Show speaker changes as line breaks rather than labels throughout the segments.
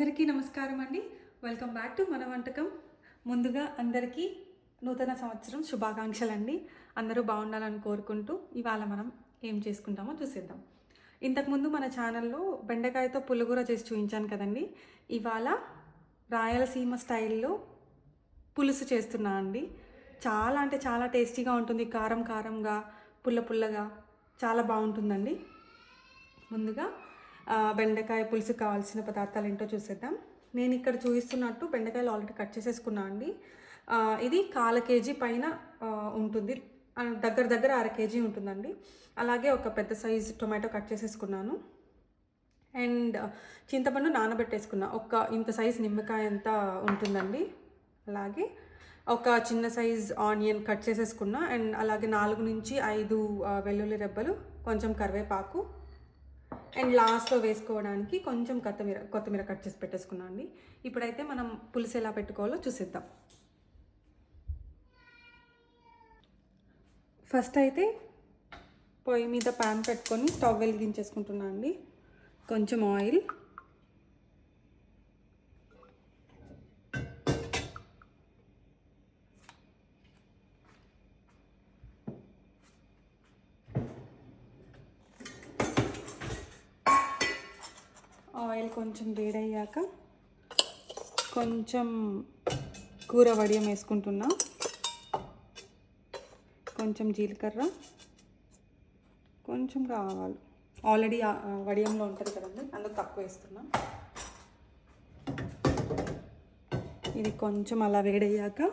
అందరికీ నమస్కారం అండి. వెల్కమ్ బ్యాక్ టు మన వంటకం. ముందుగా అందరికీ నూతన సంవత్సరం శుభాకాంక్షలు అండి. అందరూ బాగుండాలని కోరుకుంటూ ఇవాళ మనం ఏం చేసుకుంటామో చూసేద్దాం. ఇంతకుముందు మన ఛానల్లో బెండకాయతో పులిహోర చేసి చూపించాను కదండి. ఇవాళ రాయలసీమ స్టైల్లో పులుసు చేస్తున్నా అండి. చాలా అంటే చాలా టేస్టీగా ఉంటుంది. కారం కారంగా, పుల్ల పుల్లగా చాలా బాగుంటుందండి. ముందుగా బెండకాయ పులుసు కావాల్సిన పదార్థాలు ఏంటో చూసేద్దాం. నేను ఇక్కడ చూపిస్తున్నట్టు బెండకాయలు ఆల్రెడీ కట్ చేసేసుకున్నా అండి. ఇది 1/4 కేజీ పైన ఉంటుంది, దగ్గర దగ్గర 1/2 కేజీ ఉంటుందండి. అలాగే ఒక పెద్ద సైజు టొమాటో కట్ చేసేసుకున్నాను. అండ్ చింతపండు నానబెట్టేసుకున్నా, ఒక ఇంత సైజు నిమ్మకాయ అంతా ఉంటుందండి. అలాగే ఒక చిన్న సైజ్ ఆనియన్ కట్ చేసేసుకున్నా. అండ్ అలాగే 4 నుంచి 5 వెల్లుల్లి రెబ్బలు, కొంచెం కరివేపాకు, అండ్ లాస్ట్లో వేసుకోవడానికి కొంచెం కొత్తిమీర కట్ చేసి పెట్టేసుకున్నాను అండి. ఇప్పుడైతే మనం పులుసు ఎలా పెట్టుకోవాలో చూసేద్దాం. ఫస్ట్ అయితే పొయ్యి మీద ప్యాన్ పెట్టుకొని స్టవ్ వెలిగించేసుకుంటున్నాను అండి. కొంచెం ఆయిల్, ఆయిల్ కొంచెం వేడయ్యాక కొంచెం కూర వడియం వేసుకుంటున్నా. కొంచెం జీలకర్ర, కొంచెం ఆవాలు. ఆల్రెడీ వడియంలో ఉంటుంది కదండి, అందుకు తక్కువ వేస్తున్నా. ఇది కొంచెం అలా వేడయ్యాక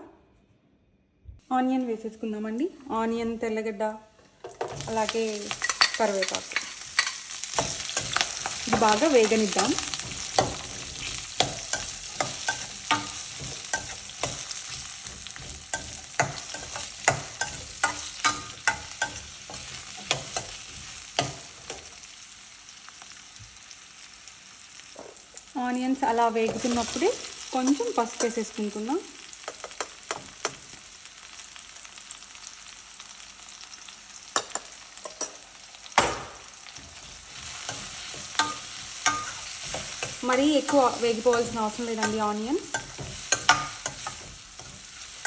ఆనియన్ వేసేసుకుందామండి. ఆనియన్, తెల్లగడ్డ, అలాగే కరివేపాకు ఇది బాగా వేగనిద్దాం. ఆనియన్స్ అలా వేగుతున్నప్పుడే కొంచెం పసుపు వేసేసుకుంటున్నాం. మరీ ఎక్కువ వేగిపోవాల్సిన అవసరం లేదండి. ఆనియన్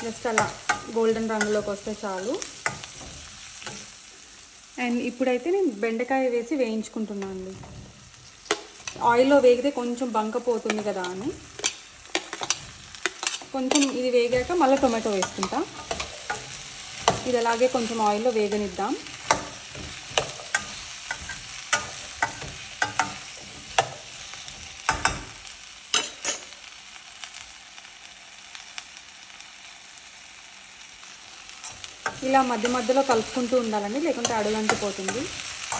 జస్ట్ అలా గోల్డెన్ రంగులోకి వస్తే చాలు. అండ్ ఇప్పుడైతే నేను బెండకాయ వేసి వేయించుకుంటున్నాను అండి. ఆయిల్లో వేగితే కొంచెం బంకపోతుంది కదా అని కొంచెం ఇది వేగాక మళ్ళీ టొమాటో వేసుకుంటా. ఇది అలాగే కొంచెం ఆయిల్లో వేగనిద్దాం. ఇలా మధ్య మధ్యలో కలుపుకుంటూ ఉండాలండి, లేకుంటే అడుగంటిపోతుంది.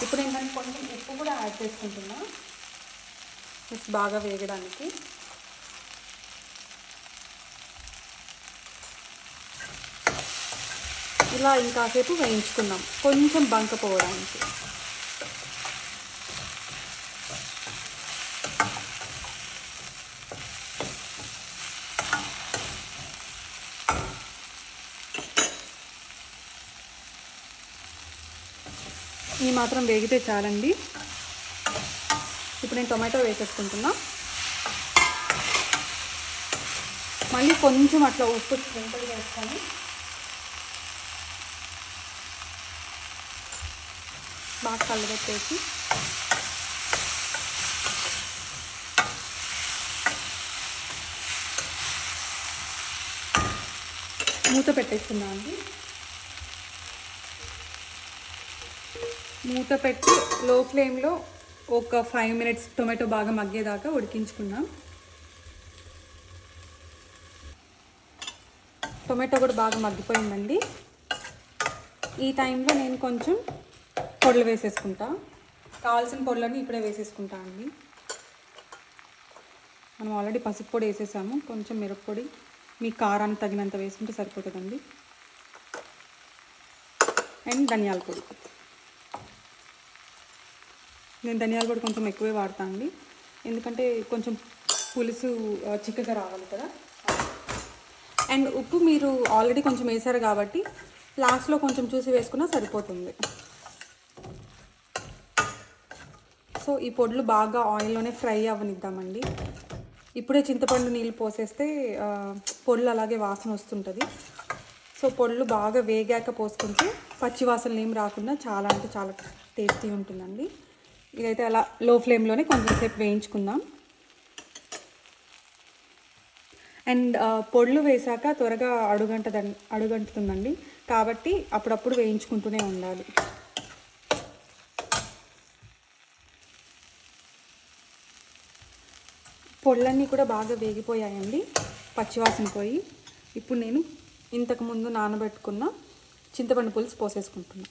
ఇప్పుడు ఏంటంటే కొంచెం ఉప్పు కూడా యాడ్ చేసుకుంటున్నా, జస్ట్ బాగా వేగడానికి. ఇలా ఇంకాసేపు వేయించుకున్నాం, కొంచెం బంకపోవడానికి. ఈ మాత్రం వేగితే చాలండి. ఇప్పుడు నేను టొమాటో వేసేసుకుంటున్నా. మళ్ళీ కొంచెం అట్లా ఉప్పు స్ప్రింకిల్ చేసుకొని బాగా కలబెట్టేసి మూత పెట్టేస్తున్నాను అండి. మూత పెట్టి లో ఫ్లేమ్లో ఒక 5 మినిట్స్ టొమాటో బాగా మగ్గేదాకా ఉడికించుకున్నాం. టొమాటో కూడా బాగా మగ్గిపోయిందండి. ఈ టైంలో నేను కొంచెం పొడులు వేసేసుకుంటా. కావాల్సిన పొడులన్నీ ఇప్పుడే వేసేసుకుంటా అండి. మనం ఆల్రెడీ పసుపు పొడి వేసేసాము, కొంచెం మిరప్పొడి మీ కారానికి తగినంత వేసుకుంటే సరిపోతుందండి. అండ్ ధనియాల పొడి, నేను ధనియాల పొడి కొంచెం ఎక్కువే వాడతాను అండి, ఎందుకంటే కొంచెం పులుసు చిక్కగా రావాలి కదా. అండ్ ఉప్పు మీరు ఆల్రెడీ కొంచెం వేసారు కాబట్టి లాస్ట్లో కొంచెం చూసి వేసుకున్నా సరిపోతుంది. సో ఈ పొడులు బాగా ఆయిల్లోనే ఫ్రై అవ్వనిద్దామండి. ఇప్పుడే చింతపండు నీళ్ళు పోసేస్తే పొళ్ళు అలాగే వాసన వస్తుంటుంది. సో పొళ్ళు బాగా వేగాక పోసుకుంటే పచ్చి వాసనలు ఏం రాకుండా చాలా అంటే చాలా టేస్టీ ఉంటుందండి. ఇదైతే అలా లో ఫ్లేమ్లోనే కొంచెం సేపు వేయించుకుందాం. అండ్ పొళ్ళు వేసాక త్వరగా అడుగంటుతుందండి, కాబట్టి అప్పుడప్పుడు వేయించుకుంటూనే ఉండాలి. పొళ్ళన్నీ కూడా బాగా వేగిపోయాయండి, పచ్చివాసన పోయి. ఇప్పుడు నేను ఇంతకుముందు నానబెట్టుకున్న చింతపండు పులుసు పోసేసుకుంటున్నా.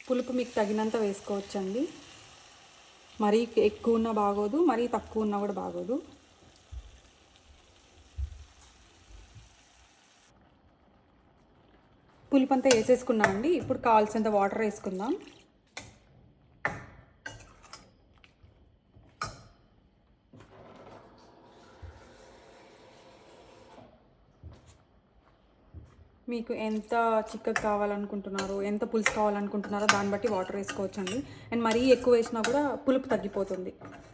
పులుపు మీకు తగినంత వేసుకోవచ్చండి. మరీ ఎక్కువ ఉన్నా బాగోదు, మరీ తక్కువ ఉన్నా కూడా బాగోదు. పులుపు అంతా వేసేసుకున్నా అండి. ఇప్పుడు కావాల్సినంత వాటర్ వేసుకుందాం. మీకు ఎంత చిక్కగా కావాలనుకుంటున్నారో, ఎంత పులుసు కావాలనుకుంటున్నారో దాన్ని బట్టి వాటర్ వేసుకోవచ్చండి. అండ్ మరీ ఎక్కువ వేసినా కూడా పులుపు తగ్గిపోతుంది.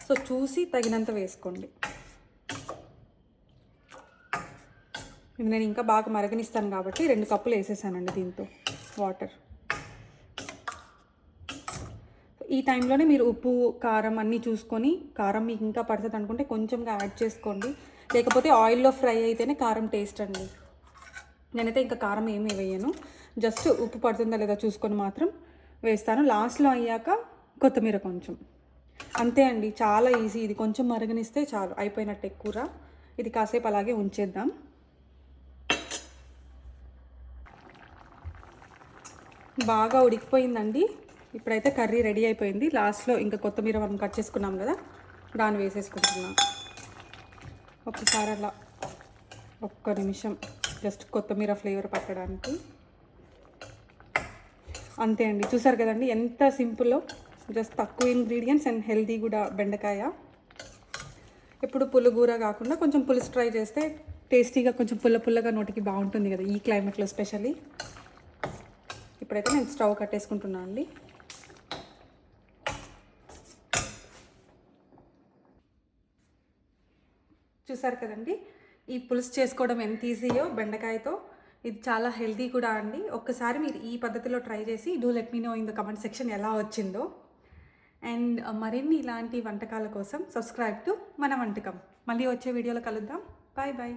సో చూసి తగినంత వేసుకోండి. ఇది నేను ఇంకా బాగా మరగనిస్తాను కాబట్టి 2 కప్పులు వేసేసానండి దీంతో వాటర్. ఈ టైంలోనే మీరు ఉప్పు కారం అన్నీ చూసుకొని, కారం మీకు ఇంకా పడుతుంది అనుకుంటే కొంచెంగా యాడ్ చేసుకోండి. లేకపోతే ఆయిల్లో ఫ్రై అయితేనే కారం టేస్ట్ అండి. నేనైతే ఇంకా కారం ఏమీ వేయను, జస్ట్ ఉప్పు పడుతుందా లేదా చూసుకొని మాత్రం వేస్తాను. లాస్ట్లో అయ్యాక కొత్తిమీర కొంచెం, అంతే అండి. చాలా ఈజీ. ఇది కొంచెం మరగనిస్తే చాలు, అయిపోయినట్టే కూర. ఇది కాసేపు అలాగే ఉంచేద్దాం. బాగా ఉడికిపోయిందండి. ఇప్పుడైతే కర్రీ రెడీ అయిపోయింది. లాస్ట్లో ఇంకా కొత్తిమీర మనం కట్ చేసుకున్నాం కదా, దాన్ని వేసేసుకుంటున్నాం. ఒక్కసారి అలా ఒక్క నిమిషం జస్ట్ కొత్తిమీర ఫ్లేవర్ పట్టడానికి. అంతే అండి. చూసారు కదండి ఎంత సింపుల్లో, జస్ట్ తక్కువ ఇంగ్రీడియంట్స్ అండ్ హెల్తీ కూడా బెండకాయ. ఎప్పుడు పుల్లగూర కాకుండా కొంచెం పులుసు ట్రై చేస్తే టేస్టీగా కొంచెం పుల్లగా నోటికి బాగుంటుంది కదా ఈ క్లైమేట్లో స్పెషల్లీ. ఇప్పుడైతే నేను స్టవ్ కట్టేసుకుంటున్నాను అండి. చూసారు కదండి ఈ పులుసు చేసుకోవడం ఎంత ఈజీయో బెండకాయతో. ఇది చాలా హెల్తీ కూడా అండి. ఒక్కసారి మీరు ఈ పద్ధతిలో ట్రై చేసి do let me know in the comment section ఎలా వచ్చిందో. అండ్ మరిన్ని ఇలాంటి వంటకాల కోసం సబ్స్క్రైబ్ టు మన వంటకం. మళ్ళీ వచ్చే వీడియోలో కలుద్దాం. Bye bye.